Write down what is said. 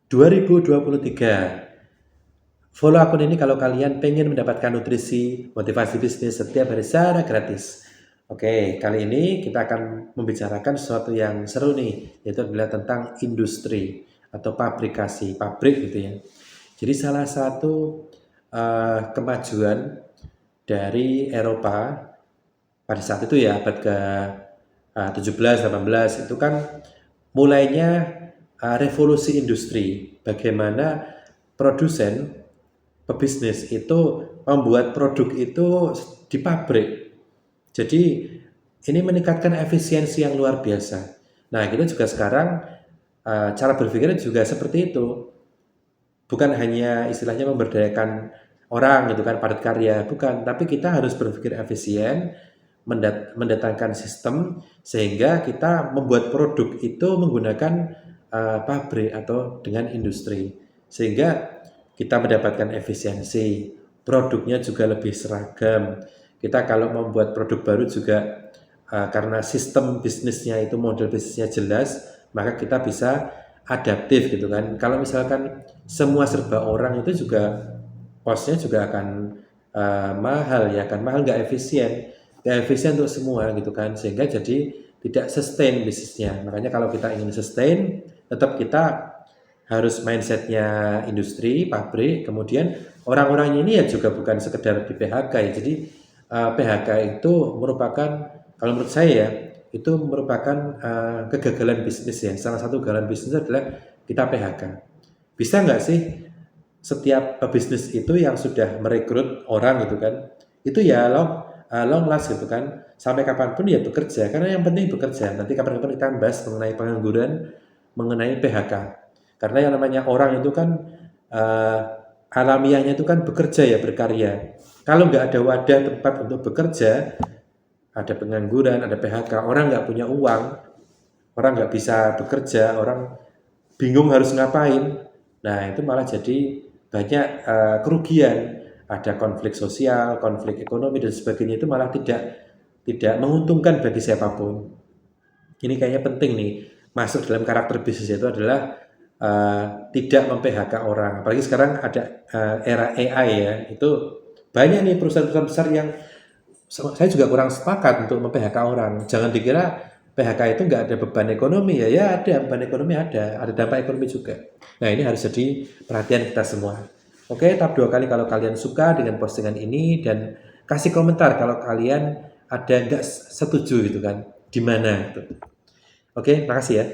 2023. Follow akun ini kalau kalian pengen mendapatkan nutrisi, motivasi bisnis setiap hari secara gratis. Oke, kali ini kita akan membicarakan sesuatu yang seru nih, yaitu adalah tentang industri atau pabrik gitu ya. Jadi salah satu kemajuan dari Eropa pada saat itu ya abad ke 17, 18 itu kan mulainya revolusi industri. Bagaimana produsen, pebisnis itu membuat produk itu di pabrik. Jadi ini meningkatkan efisiensi yang luar biasa. Nah, kita juga sekarang cara berpikirnya juga seperti itu. Bukan hanya istilahnya memberdayakan orang gitu kan, padat karya, bukan, tapi kita harus berpikir efisien, mendatangkan sistem sehingga kita membuat produk itu menggunakan pabrik atau dengan industri, sehingga kita mendapatkan efisiensi, produknya juga lebih seragam. Kita kalau membuat produk baru juga karena sistem bisnisnya itu model bisnisnya jelas, maka kita bisa adaptif gitu kan. Kalau misalkan semua serba orang itu juga costnya juga akan mahal ya kan, mahal nggak efisien, nggak efisien untuk semua gitu kan, sehingga jadi tidak sustain bisnisnya. Makanya kalau kita ingin sustain, tetap kita harus mindsetnya industri, pabrik, kemudian orang-orangnya ini ya juga bukan sekedar di PHK ya. Jadi PHK itu merupakan, kalau menurut saya ya, itu merupakan kegagalan bisnis ya. Salah satu kegagalan bisnis adalah kita PHK. Bisa nggak sih setiap pebisnis itu yang sudah merekrut orang gitu kan, itu ya long last gitu kan, sampai kapanpun ya bekerja, karena yang penting bekerja. Nanti kapan-kapan kita bahas mengenai pengangguran, mengenai PHK. Karena yang namanya orang itu kan uh, alamiahnya itu kan bekerja ya, berkarya. Kalau nggak ada wadah tempat untuk bekerja, ada pengangguran, ada PHK, orang nggak punya uang, orang nggak bisa bekerja, orang bingung harus ngapain. Nah, itu malah jadi banyak kerugian, ada konflik sosial, konflik ekonomi dan sebagainya, itu malah tidak menguntungkan bagi siapapun. Ini kayaknya penting nih, masuk dalam karakter bisnis itu adalah tidak mem-PHK orang. Apalagi sekarang ada era AI ya, itu banyak nih perusahaan-perusahaan besar yang saya juga kurang sepakat untuk mem-PHK orang. Jangan dikira PHK itu nggak ada beban ekonomi ya, ya ada beban ekonomi, ada dampak ekonomi juga. Nah, ini harus jadi perhatian kita semua. Oke, tahap 2 kali kalau kalian suka dengan postingan ini, dan kasih komentar kalau kalian ada nggak setuju gitu kan, di mana gitu. Oke, makasih ya.